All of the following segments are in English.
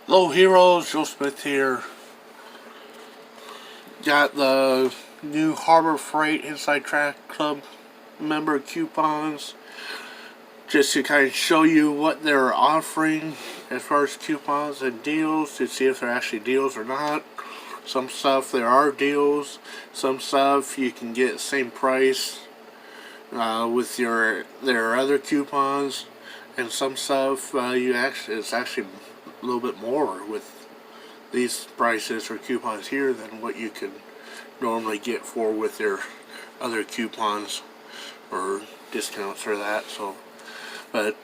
Hello Heroes, Joe Smith here. Got the new Harbor Freight Inside Track Club member coupons. Just to kind of show you what they're offering as far as coupons and deals, to see if they're actually deals or not. Some stuff there are deals, some stuff you can get same price with their other coupons, and some stuff it's actually a little bit more with these prices or coupons here than what you can normally get for with their other coupons or discounts or that. So, but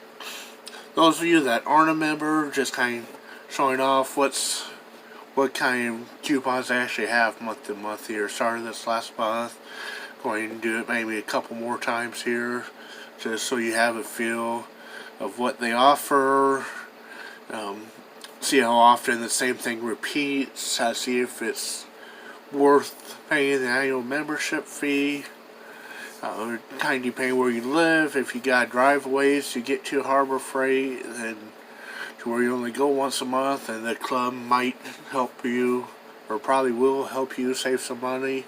those of you that aren't a member, just kind of showing off what kind of coupons they actually have month to month here. Started this last month, going to do it maybe a couple more times here, just so you have a feel of what they offer. See how often the same thing repeats, see if it's worth paying the annual membership fee. Kind of depending where you live. If you got driveways to get to Harbor Freight, then to where you only go once a month, and the club might help you, or probably will help you save some money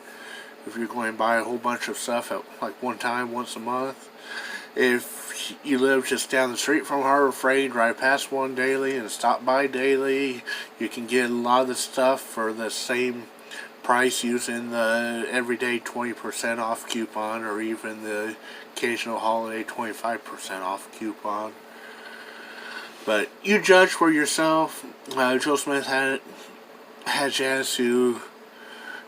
if you're going to buy a whole bunch of stuff at like one time once a month. If you live just down the street from Harbor Freight, drive past one daily and stop by daily, you can get a lot of the stuff for the same price using the everyday 20% off coupon, or even the occasional holiday 25% off coupon. But you judge for yourself. Joe Smith had a chance to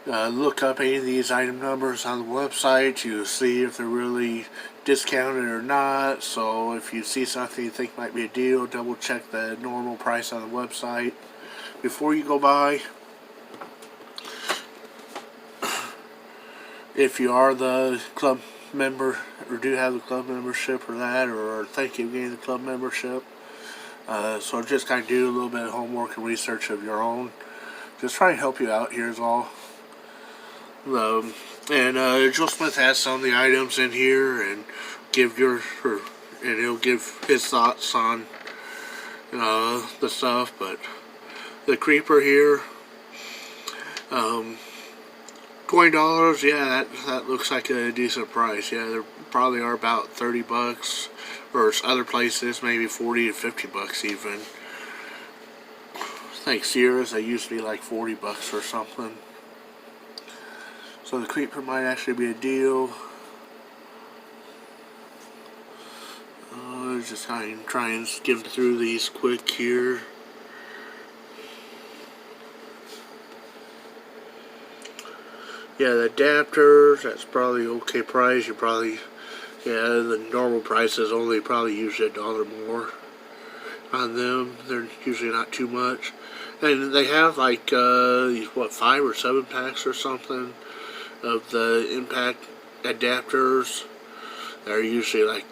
look up any of these item numbers on the website to see if they're really discounted or not. So if you see something you think might be a deal, double check the normal price on the website before you go buy. If you are the club member, or do have the club membership or that, or are thinking of getting the club membership, so just kind of do a little bit of homework and research of your own. Just try and help you out here is all. And Joe Smith has some of the items in here, and he'll give his thoughts on the stuff. But the creeper here, $20, yeah, that looks like a decent price. Yeah, they probably are about $30, or other places maybe 40 to 50 bucks even. I think Sierras, they used to be like 40 bucks or something. So the creeper might actually be a deal. Just kind of try and skim through these quick here. Yeah, the adapters, that's probably okay price. The normal price is only probably usually $1 more on them. They're usually not too much. And they have like, 5 or 7 packs or something of the impact adapters. They're usually like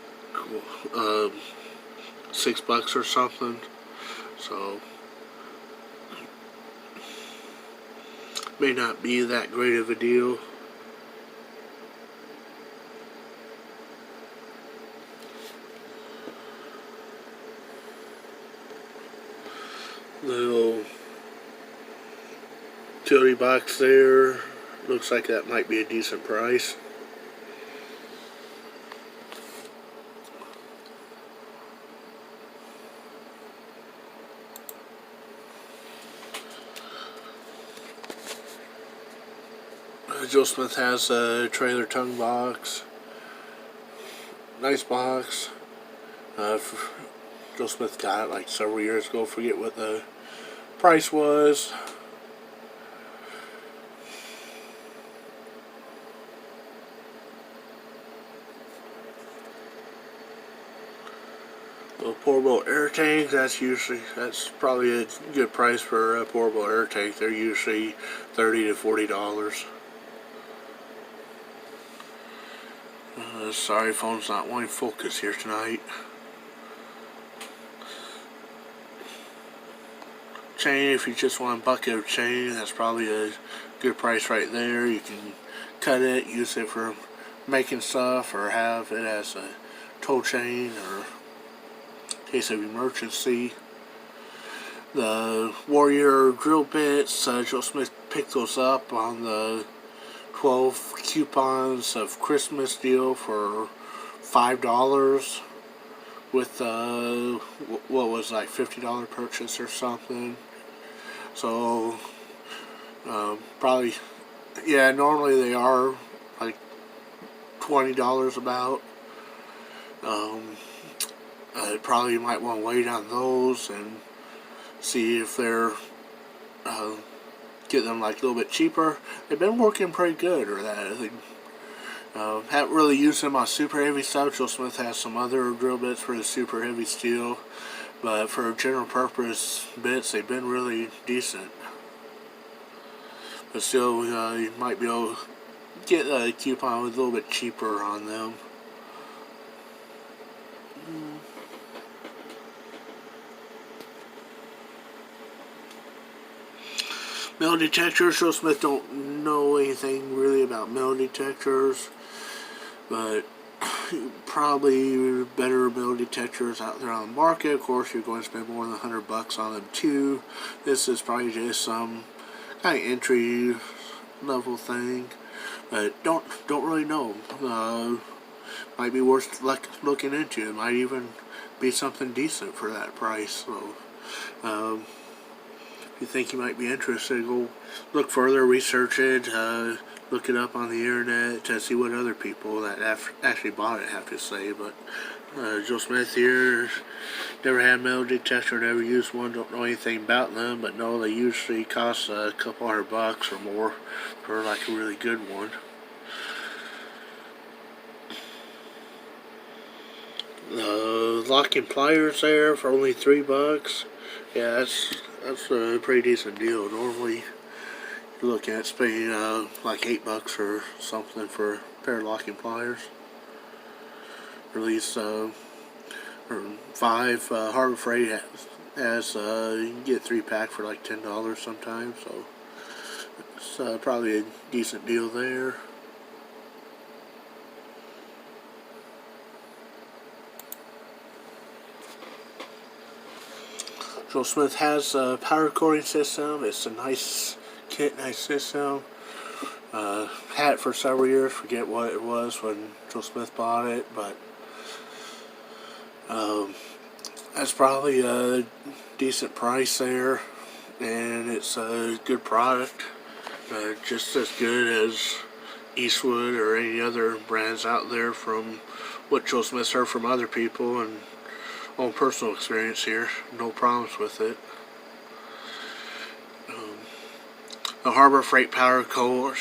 $6 or something. So may not be that great of a deal. Little utility box there. Looks like that might be a decent price. Joe Smith has a trailer tongue box. Nice box. Joe Smith got it like several years ago. Forget what the price was. A portable air tank, that's probably a good price for a portable air tank. They're usually $30 to $40. Sorry, phone's not wanting focus here tonight. Chain, if you just want a bucket of chain, that's probably a good price right there. You can cut it, use it for making stuff, or have it as a tow chain, or in case of emergency. The Warrior drill bits, Joe Smith picked those up on the 12 coupons of Christmas deal for $5 with what was like $50 purchase or something. So probably, yeah, normally they are like $20 about. Probably you might want to wait on those and see if they're get them like a little bit cheaper. They've been working pretty good, or that. Haven't really used them on super heavy stuff. Joe Smith has some other drill bits for the super heavy steel, but for general purpose bits, they've been really decent. But still, you might be able to get a coupon with a little bit cheaper on them. Metal detectors, Joe Smith don't know anything really about metal detectors, but probably better metal detectors out there on the market. Of course, you're going to spend more than $100 on them too. This is probably just some kind of entry level thing, but don't really know. Might be worth looking into. It might even be something decent for that price. So if you think you might be interested, go look further, research it, look it up on the internet to see what other people that actually bought it have to say. But Joe Smith here, never had a metal detector, never used one, don't know anything about them, but know they usually cost a couple $100 or more for like a really good one. Locking pliers there for only $3. Yeah, that's a pretty decent deal. Normally, you're looking at spending like $8 or something for a pair of locking pliers. Or at least or 5. Harbor Freight has you can get 3-pack for like $10 sometimes. So it's probably a decent deal there. Joe Smith has a powder coating system. It's a nice kit, nice system. Had it for several years. Forget what it was when Joe Smith bought it, but that's probably a decent price there, and it's a good product. Just as good as Eastwood or any other brands out there from what Joe Smith's heard from other people and own personal experience here. No problems with it. The Harbor Freight powder coat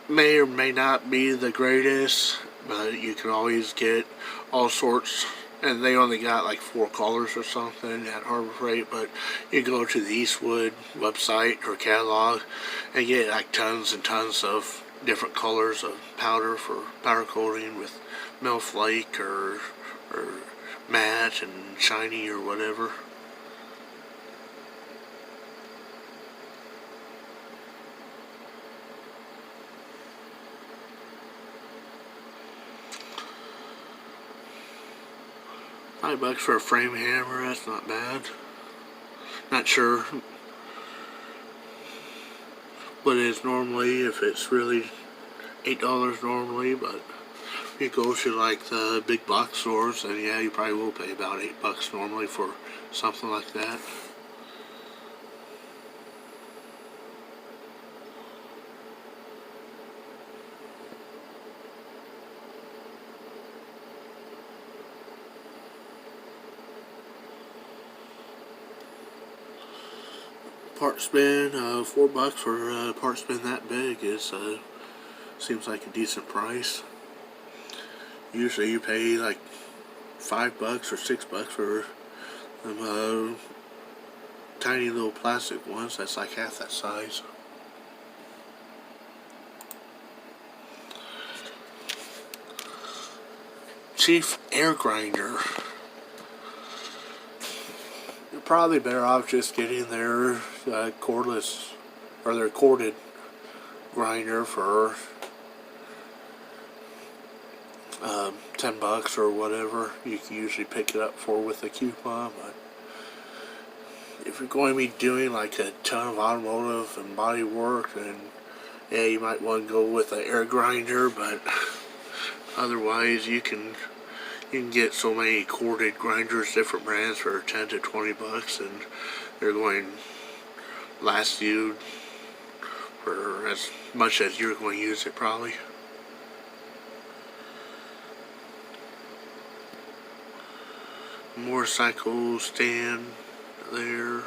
may or may not be the greatest, but you can always get all sorts, and they only got like 4 colors or something at Harbor Freight, but you go to the Eastwood website or catalog and get like tons and tons of different colors of powder for powder coating with melt flake or matte and shiny or whatever. $5 for a frame hammer, that's not bad. Not sure what it is normally, if it's really $8 normally, but if you go to like the big box stores, then yeah, you probably will pay about $8 normally for something like that. Part spin, $4 for a part spin that big is seems like a decent price. Usually you pay like $5 or $6 for them tiny little plastic ones. That's like half that size. Chief air grinder. You're probably better off just getting their cordless or their corded grinder for $10 or whatever you can usually pick it up for with a coupon. But if you're going to be doing like a ton of automotive and body work, then yeah, you might want to go with an air grinder. But otherwise, you can get so many corded grinders, different brands, for 10 to 20 bucks, and they're going to last you for as much as you're going to use it probably. Motorcycle stand there.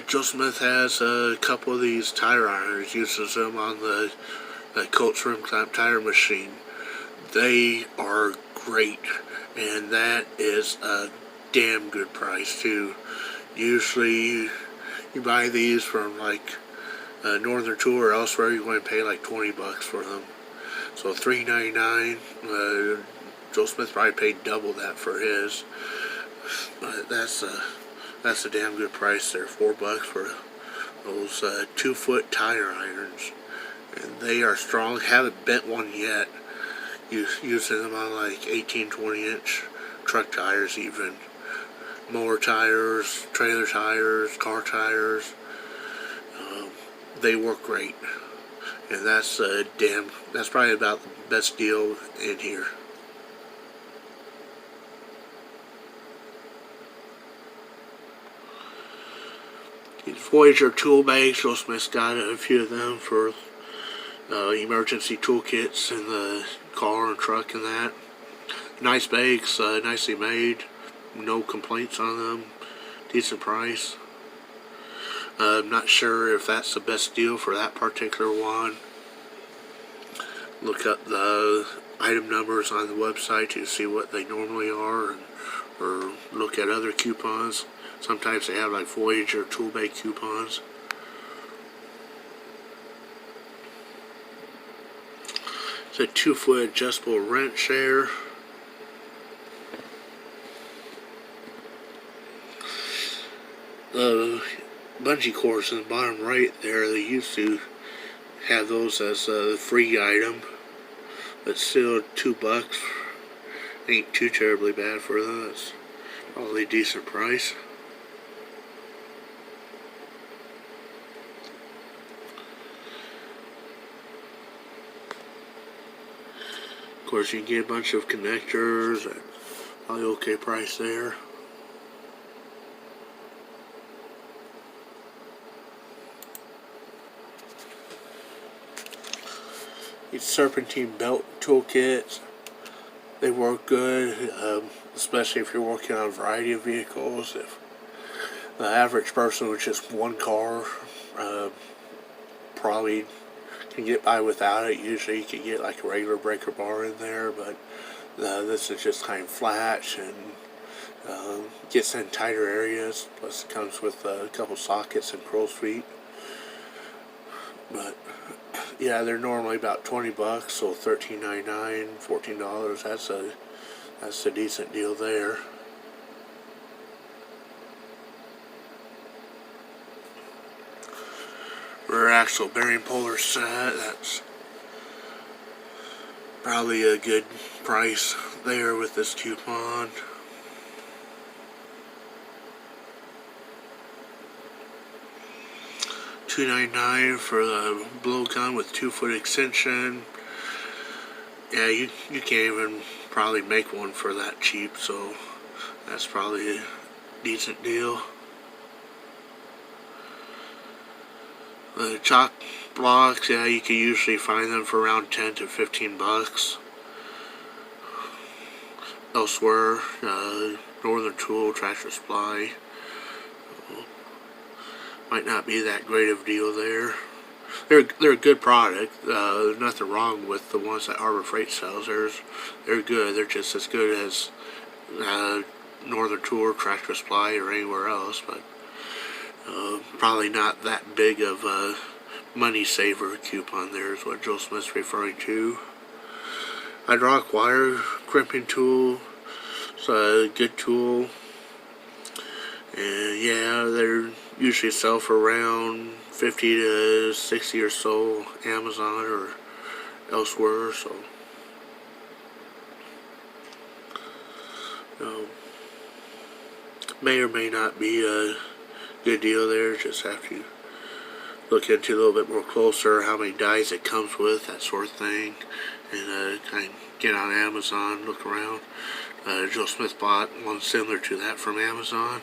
Joe Smith has a couple of these tire irons, uses them on the Colts rim clamp tire machine. They are great, and that is a damn good price too. Usually you buy these from like Northern Tool or elsewhere, you're going to pay like 20 bucks for them. So $3.99. Joe Smith probably paid double that for his. But that's a damn good price there. $4 for those 2-foot tire irons, and they are strong. Haven't bent one yet. Using them on like 18-20 inch truck tires, even mower tires, trailer tires, car tires. They work great, and that's probably about the best deal in here. These Voyager tool bags, Joe Smith's got a few of them for emergency toolkits in the car and truck and that. Nice bags, nicely made, no complaints on them, decent price. I'm not sure if that's the best deal for that particular one. Look up the item numbers on the website to see what they normally are, or look at other coupons. Sometimes they have like Voyager tool bag coupons. It's a 2-foot adjustable wrench there. The bungee cords in the bottom right there, they used to have those as a free item, but still $2 ain't too terribly bad for them. It's probably a decent price. Of course, you can get a bunch of connectors at probably okay price there. These serpentine belt toolkits, they work good, especially if you're working on a variety of vehicles. If the average person with just one car probably can get by without it. Usually you can get like a regular breaker bar in there, but this is just kind of flat and gets in tighter areas. Plus it comes with a couple sockets and crow's feet. But yeah, they're normally about 20 bucks, so $13.99, $14. That's a decent deal there. Rear axle bearing puller set, that's probably a good price there with this coupon. $2.99 for the blow gun with 2-foot extension. Yeah, you can't even probably make one for that cheap, so that's probably a decent deal. The chalk blocks, yeah, you can usually find them for around 10 to 15 bucks. Elsewhere, Northern Tool, Tractor Supply, might not be that great of a deal there. They're a good product. There's nothing wrong with the ones that Harbor Freight sells. They're good. They're just as good as Northern Tool, Tractor Supply, or anywhere else, but probably not that big of a money saver coupon there is what Joe Smith's referring to. Hydraulic wire crimping tool. It's a good tool. And yeah, they're usually sell for around 50 to 60 or so Amazon or elsewhere, so may or may not be a good deal there. Just have to look into a little bit more closer how many dies it comes with, that sort of thing, and kind of get on Amazon, look around. Joe Smith bought one similar to that from Amazon.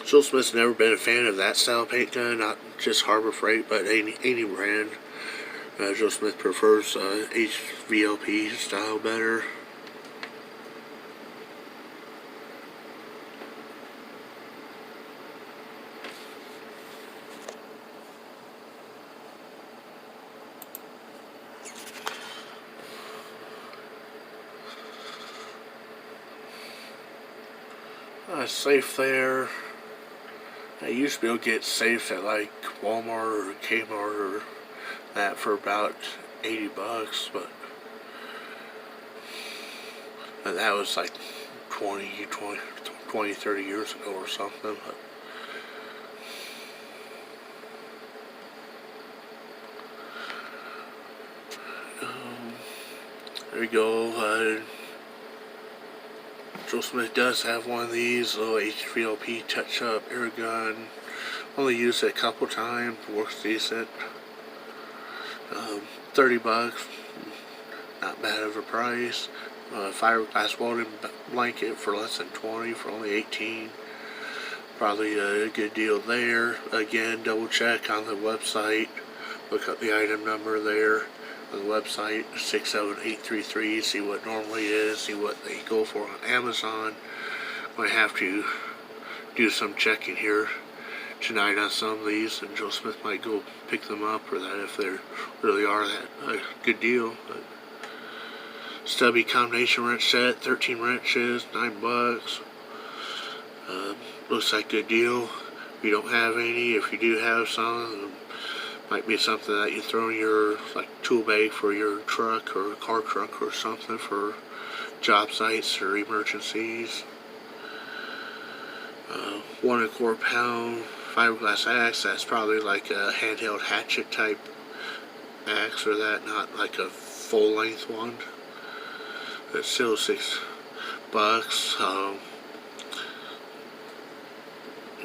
Joe Smith's never been a fan of that style paint gun, not just Harbor Freight, but any brand. Joe Smith prefers HVLP style better. Safe there. I used to be able to get safes at like Walmart or Kmart or that for about $80, but that was like 20, 30 years ago or something. But there you go. Joe Smith does have one of these little HVLP touch-up air gun. Only used it a couple times. Works decent. $30. Not bad of a price. Fiberglass welding blanket for less than 20 for only 18. Probably a good deal there. Again, double check on the website. Look up the item number there on the website, 67833. See what normally is. See what they go for on Amazon. Might have to do some checking here tonight on some of these, and Joe Smith might go pick them up for that if they really are that a good deal. But stubby combination wrench set, 13 wrenches, $9. Looks like a good deal. If you don't have any, if you do have some, might be something that you throw in your like tool bag for your truck or car trunk or something for job sites or emergencies. 1 1/4 pound fiberglass axe. That's probably like a handheld hatchet type axe or that, not like a full length one. It's still $6.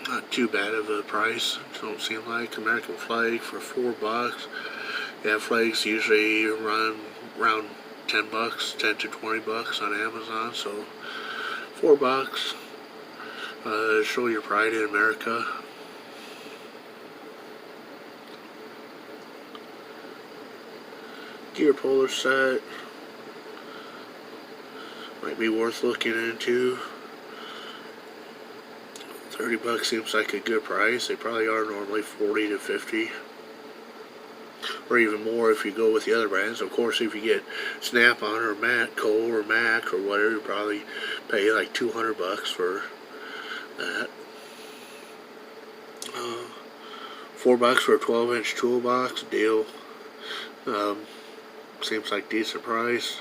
Not too bad of a price. Don't seem like. American flag for $4. Yeah, flags usually run around $10, 10 to $20 on Amazon. So $4. Show your pride in America. Gear puller set. Might be worth looking into. $30 seems like a good price. They probably are normally 40 to 50, or even more if you go with the other brands. Of course, if you get Snap-on or Matco or Mac or whatever, you probably pay like $200 for that. $4 for a 12-inch toolbox deal. Seems like decent price.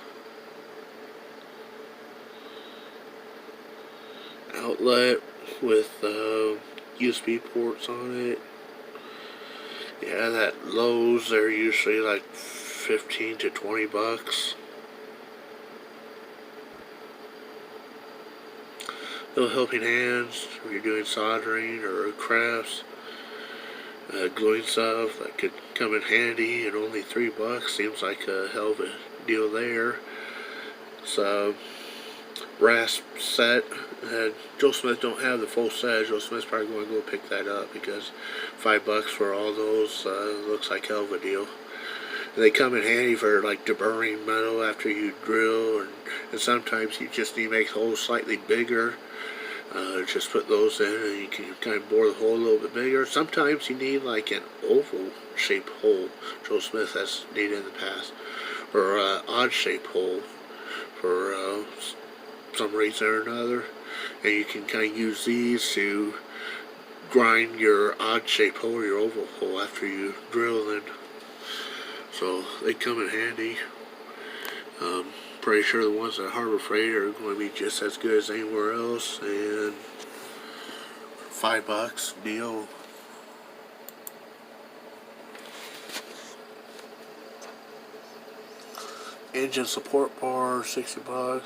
Outlet with USB ports on it. Yeah, that Lowe's, they're usually like 15 to $20. Little helping hands if you're doing soldering or crafts. Gluing stuff that could come in handy at only $3. Seems like a hell of a deal there. So rasp set. Joe Smith don't have the full set. Joe Smith's probably going to go pick that up because $5 for all those looks like hell of a deal. And they come in handy for like deburring metal after you drill, and sometimes you just need to make holes slightly bigger. Just put those in and you can kind of bore the hole a little bit bigger. Sometimes you need like an oval shaped hole. Joe Smith has needed in the past, or odd shaped hole for some reason or another, and you can kind of use these to grind your odd shaped hole or your oval hole after you drill in. So they come in handy. pretty sure the ones at Harbor Freight are going to be just as good as anywhere else, and $5 deal. Engine support bar, $60.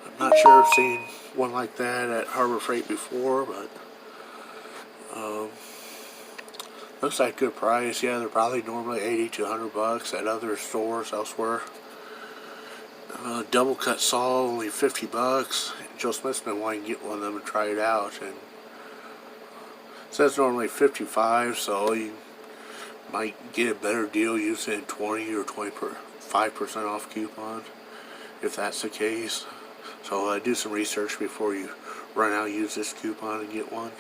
I'm not sure I've seen one like that at Harbor Freight before, but looks like a good price. Yeah, they're probably normally $80 to $100 at other stores elsewhere. Double cut saw, only $50. Joe Smith's been wanting to get one of them and try it out, and it says normally $55, so you might get a better deal using 20 or 25% off coupon if that's the case. So do some research before you run out and use this coupon and get one.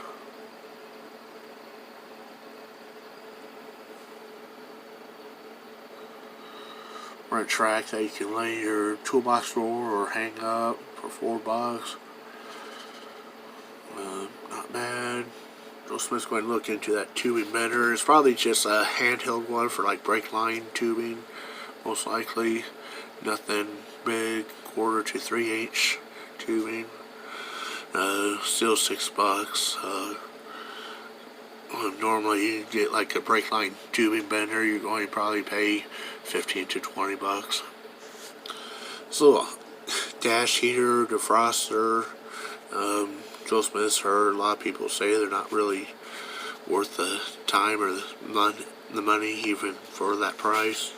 Rent track that you can lay in your toolbox drawer or hang up for $4. Not bad. Joe Smith's going to look into that tubing bender. It's probably just a handheld one for like brake line tubing, most likely. Nothing big, 1/4 to 3/8 tubing. Still $6. Normally you get like a brake line tubing bender, you're going to probably pay $15 to $20. So dash heater, defroster. Joe Smith's heard a lot of people say they're not really worth the time or the money even for that price.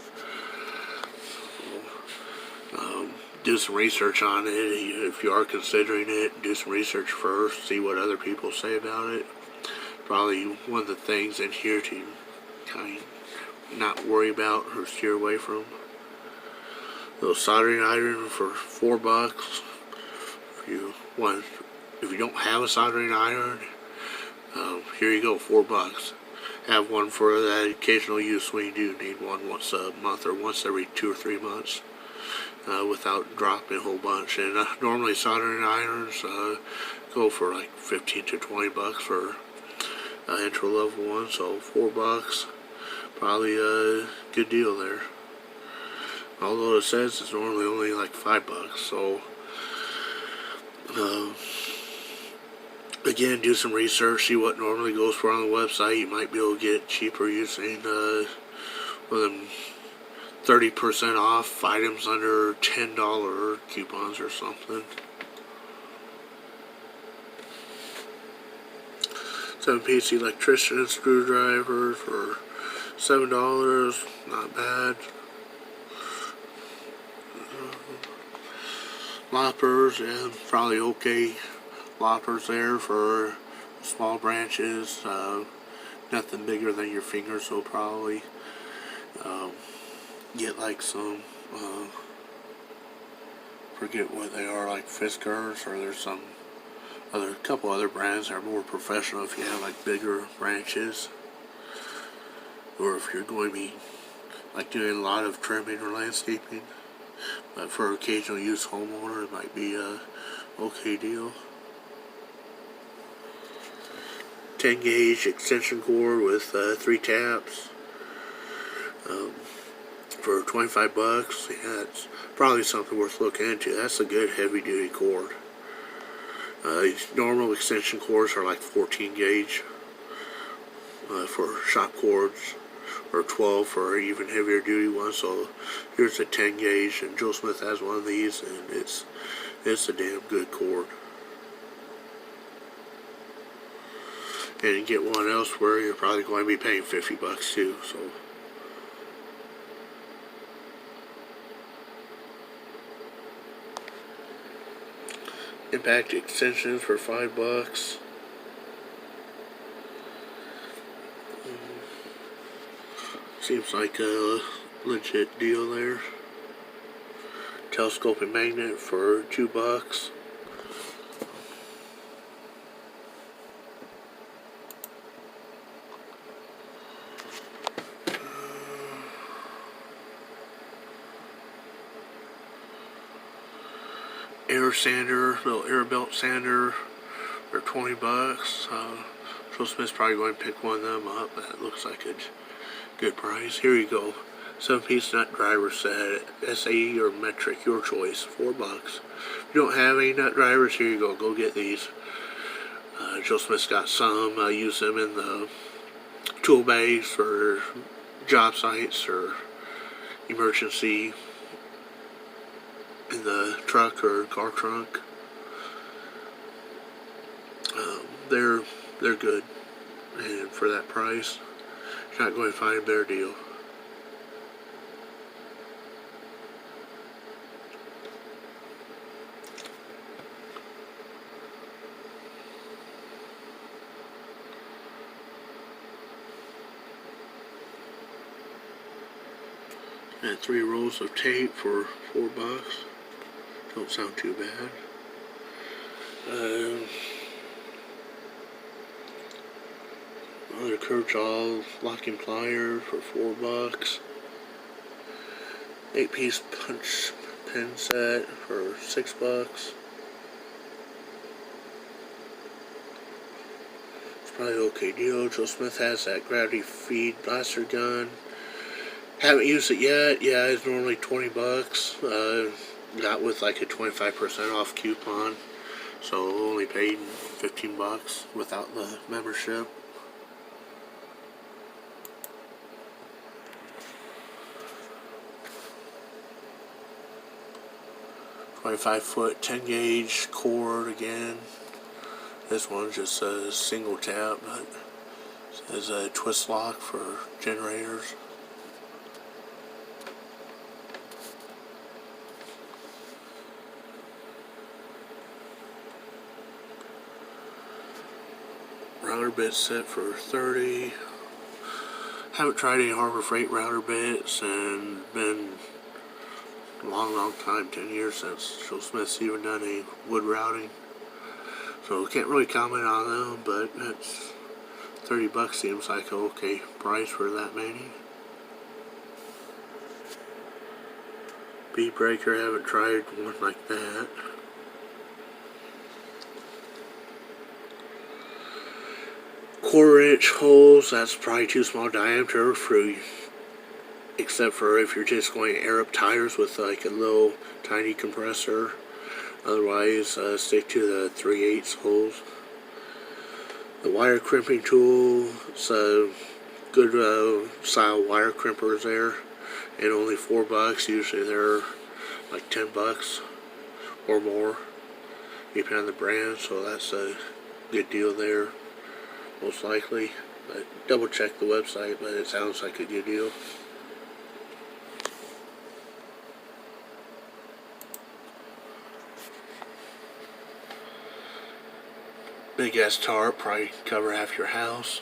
Do some research on it. If you are considering it, do some research first, see what other people say about it. Probably one of the things in here to kind of not worry about or steer away from. Little soldering iron for $4. If you don't have a soldering iron, here you go, $4. Have one for that occasional use when you do need one once a month or once every 2 or 3 months, without dropping a whole bunch. And normally soldering irons go for like $15 to $20 for intro level one, so $4, probably a good deal there. Although it says it's normally only like $5, so again, do some research, see what normally goes for on the website. You might be able to get it cheaper using one of them 30% off items under $10 coupons or something. 7-piece electrician screwdriver for $7, not bad. Loppers, yeah, probably okay. Loppers there for small branches, nothing bigger than your finger, so probably get like some, forget what they are, like Fiskars, or there's some couple other brands that are more professional if you have like bigger branches, or if you're going to be like doing a lot of trimming or landscaping. But for occasional use homeowner, it might be a okay deal. 10 gauge extension cord with 3 taps for $25. Yeah, it's probably something worth looking into. That's a good heavy duty cord. Normal extension cords are like 14 gauge for shop cords, or 12 for even heavier duty ones. So here's a 10 gauge, and Joe Smith has one of these, and it's a damn good cord. And you get one elsewhere, you're probably going to be paying $50 too. So impact extensions for $5. Seems like a legit deal there. Telescoping magnet for $2. Air sander, little air belt sander for $20. Joe Smith's probably going to pick one of them up. That looks like a good price. Here you go. 7-piece nut driver set, SAE or metric, your choice, $4. If you don't have any nut drivers, here you go. Go get these. Joe Smith's got some. I use them in the tool bags for job sites or emergency in the truck or car trunk. They're good, and for that price, you're not going to find a better deal. And 3 rolls of tape for $4. Don't sound too bad. Another Kershaw locking pliers for $4. 8-piece punch pin set for $6. It's probably an okay deal. Joe Smith has that gravity feed blaster gun. Haven't used it yet. Yeah, it's normally $20. Got with like a 25% off coupon, so only paid $15 without the membership. .25-foot 10-gauge cord again. This one's just a single tap, but it says a twist lock for generators. Router bit set for $30. Haven't tried any Harbor Freight router bits, and been a long time, 10 years since Joe Smith's even done any wood routing. So can't really comment on them, but that's $30 seems like an okay price for that many. Bead breaker, haven't tried one like that. Quarter-inch holes, that's probably too small diameter for, except for if you're just going to air up tires with like a little tiny compressor. Otherwise, stick to the 3/8 holes. The wire crimping tool, it's a good style wire crimpers there, and only $4. Usually they're like $10 or more, depending on the brand. So that's a good deal there, most likely. But double check the website, but it sounds like a good deal. Big ass tarp, probably cover half your house.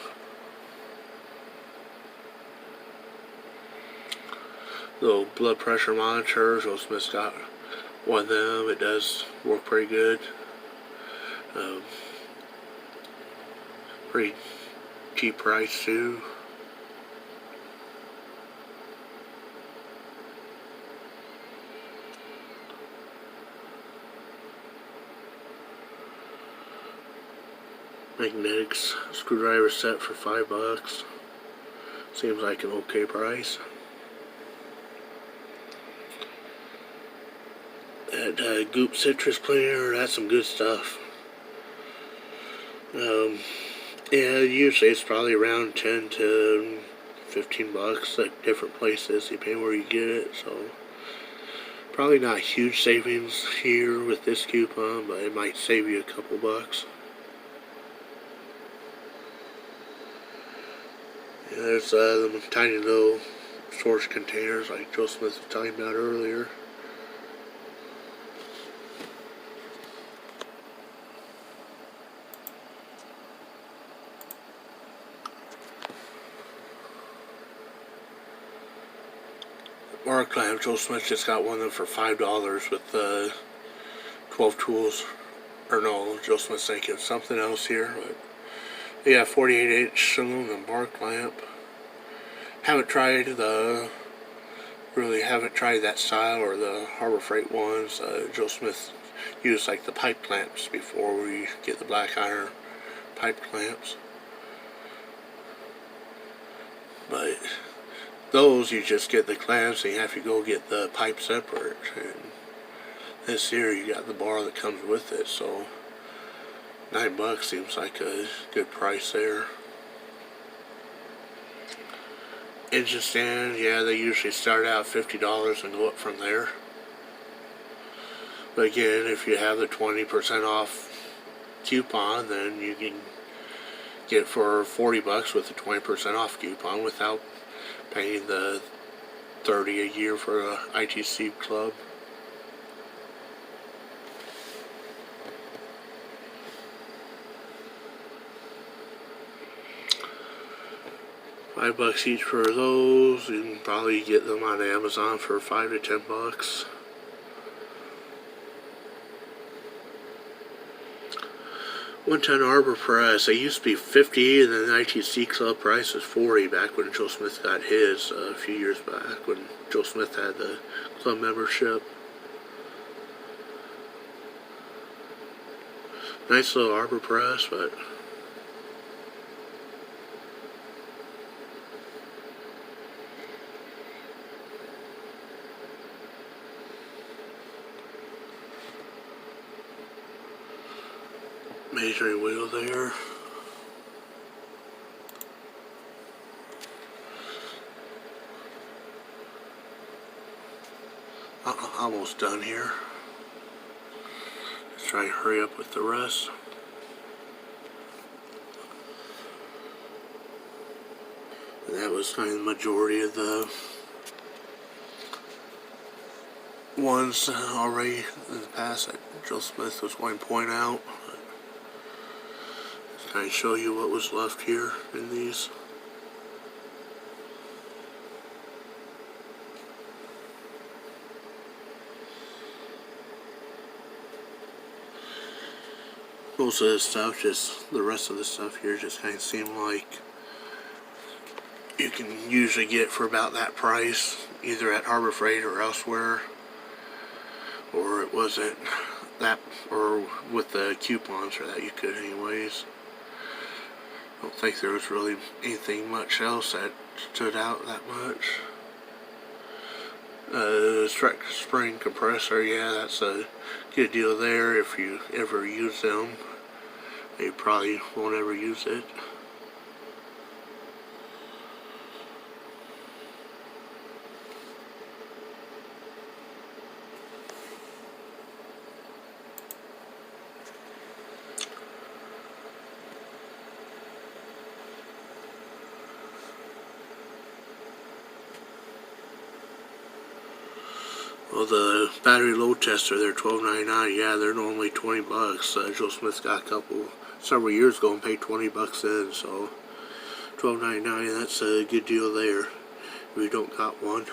Little blood pressure monitor, Joe Smith's got one of them. It does work pretty good. Pretty cheap price too. Magnetics screwdriver set for $5. Seems like an okay price. That Goop citrus cleaner, that's some good stuff. Yeah, usually it's probably around $10 to $15 at different places, depending where you get it. So probably not huge savings here with this coupon, but it might save you a couple bucks. And there's the tiny little storage containers like Joe Smith was talking about earlier. Mark clamp, Joe Smith just got one of them for $5 with 12 tools. Or no, Joe Smith's thinking something else here, but yeah, 48-inch aluminum bar clamp. Haven't tried that style or the Harbor Freight ones. Joe Smith used like the pipe clamps before we get the black iron pipe clamps. But those you just get the clamps and you have to go get the pipe separate. And this here you got the bar that comes with it, so $9 seems like a good price there. Engine stand, yeah, they usually start out $50 and go up from there. But again, if you have the 20% off coupon, then you can get it for $40 with a 20% off coupon without paying the $30 a year for a ITC club. $5 each for those. You can probably get them on Amazon for $5 to $10. One-ton arbor press. They used to be $50, and then the ITC club price was $40 back when Joe Smith got his a few years back when Joe Smith had the club membership. Nice little arbor press, but measuring wheel there. Almost done here. Let's try and hurry up with the rest. And that was kind of the majority of the ones already in the past that Joe Smith was going to point out. Just kind of show you what was left here in these. Most of this stuff, just the rest of the stuff here, just kind of seem like you can usually get for about that price, either at Harbor Freight or elsewhere, or it wasn't that, or with the coupons for that you could anyways. I don't think there was really anything much else that stood out that much. Spring compressor, yeah, that's a good deal there if you ever use them. You probably won't ever use it. Well, the battery load tester, they're $12.99. Yeah, they're normally $20. Joe Smith got a couple several years ago and paid $20 in, so $12.99. That's a good deal there if you don't got one.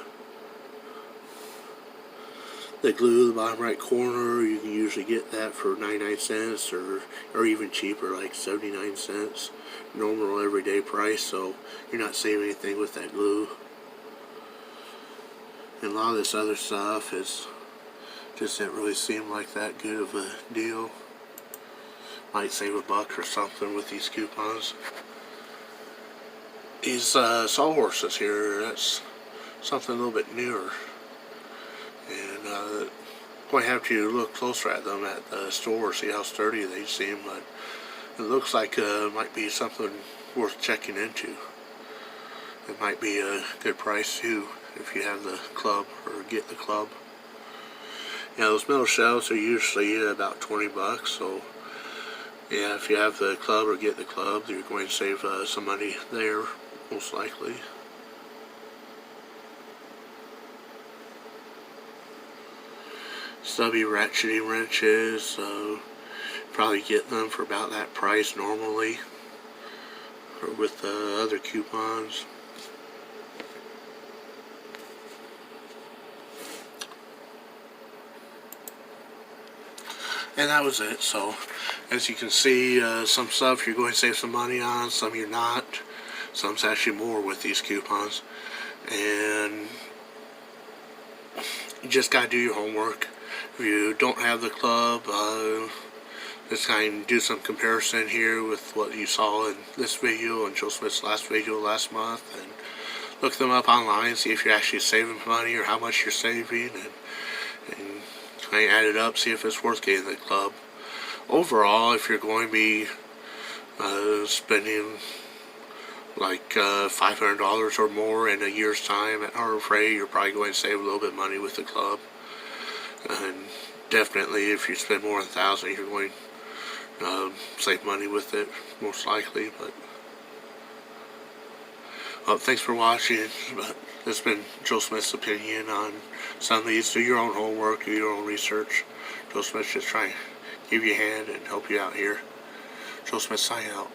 The glue, the bottom right corner, you can usually get that for 99 cents or even cheaper, like 79 cents. Normal everyday price, so you're not saving anything with that glue. And a lot of this other stuff is just didn't really seem like that good of a deal. Might save $1 or something with these coupons. These sawhorses here, that's something a little bit newer. And going to have to look closer at them at the store, see how sturdy they seem, but it looks like it might be something worth checking into. It might be a good price too if you have the club or get the club. Yeah, those metal shelves are usually about $20, so yeah, if you have the club or get the club, you're going to save some money there, most likely. Stubby ratcheting wrenches, probably get them for about that price normally, or with the other coupons. And that was it. So as you can see, some stuff you're going to save some money on, some you're not. Some's actually more with these coupons. And you just got to do your homework. If you don't have the club, just kind of do some comparison here with what you saw in this video and Joe Smith's last video last month, and look them up online, see if you're actually saving money or how much you're saving, and kind of add it up, see if it's worth getting the club. Overall, if you're going to be spending like $500 or more in a year's time at Harbor Freight, you're probably going to save a little bit of money with the club. And definitely, if you spend more than $1,000, you're going to save money with it, most likely. But well, thanks for watching. But this has been Joe Smith's opinion on some of these. Do your own homework, do your own research. Joe Smith just trying to give you a hand and help you out here. Joe Smith, sign out.